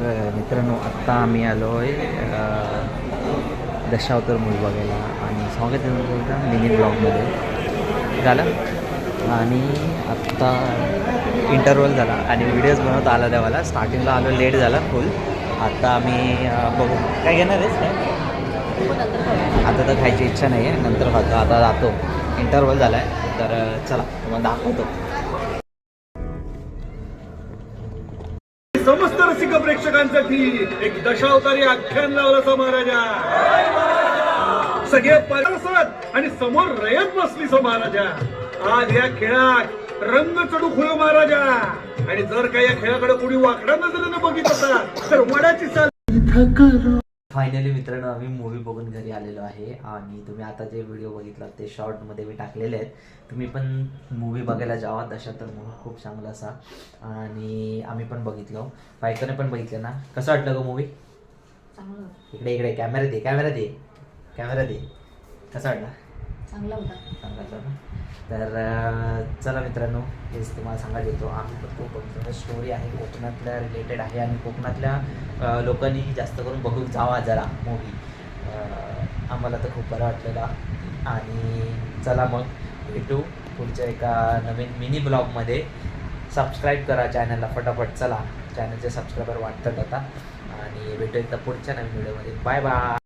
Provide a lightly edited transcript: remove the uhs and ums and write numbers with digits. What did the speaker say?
तर मित्रांनो आत्ता आम्ही आलो आहे दशावतार मूवी बघायला आणि स्वागत आहे तुमचं मिनी ब्लॉगमध्ये झालं. आणि आत्ता इंटरव्हल झाला आणि व्हिडिओज बनवत आला तेव्हाला स्टार्टिंगला आलो लेट झाला फुल. आता आम्ही बघू काय घेणार आहेस काय. आता तर खायची इच्छा नाही आहे, नंतर खातो. आता जातो, इंटरव्हल झाला आहे तर चला तुम्हाला दाखवतो. समस्त रसिक प्रेक्षकांसाठी एक दशावतारी आख्यान लावला महाराजा. सगळे परसत आणि समोर रयत बसली महाराजा. आज या खेळात रंग चढू खोयो महाराजा. आणि जर का या खेळाकडे कोणी वाकडा नजरेनं बघित असाल तर वडाची साल. फायनली मित्रांनो आम्ही मूवी बघून घरी आलेलो आहे आणि तुम्ही आता जे व्हिडिओ बघितला ते शॉर्टमध्ये मी टाकलेले आहेत. तुम्ही पण मूवी बघायला जावा. दशावतार मूवी खूप चांगला असा आणि आम्ही पण बघितलो, बायकोने पण बघितलं ना. कसं वाटलं गं मूवी? इकडे इकडे कॅमेरा दे, कॅमेरा दे, कॅमेरा दे. कसा वाटला? चांगला होता. चांगला ना. तर चला मित्रांनो हेच तुम्हाला सांगायला येतो. आम्ही पण खूप बघतो. स्टोरी आहे कोकणातल्या रिलेटेड आहे आणि कोकणातल्या लोकांनी जास्त करून बघून जावा जरा मूवी. आम्हाला तर खूप बरं वाटलेला. आणि चला मग भेटू पुढच्या एका नवीन मिनी ब्लॉगमध्ये. सबस्क्राईब करा चॅनलला फटाफट. चला चॅनलचे सबस्क्रायबर वाटतात आता आणि भेटू एकदा पुढच्या नवीन व्हिडिओमध्ये. Bye bye.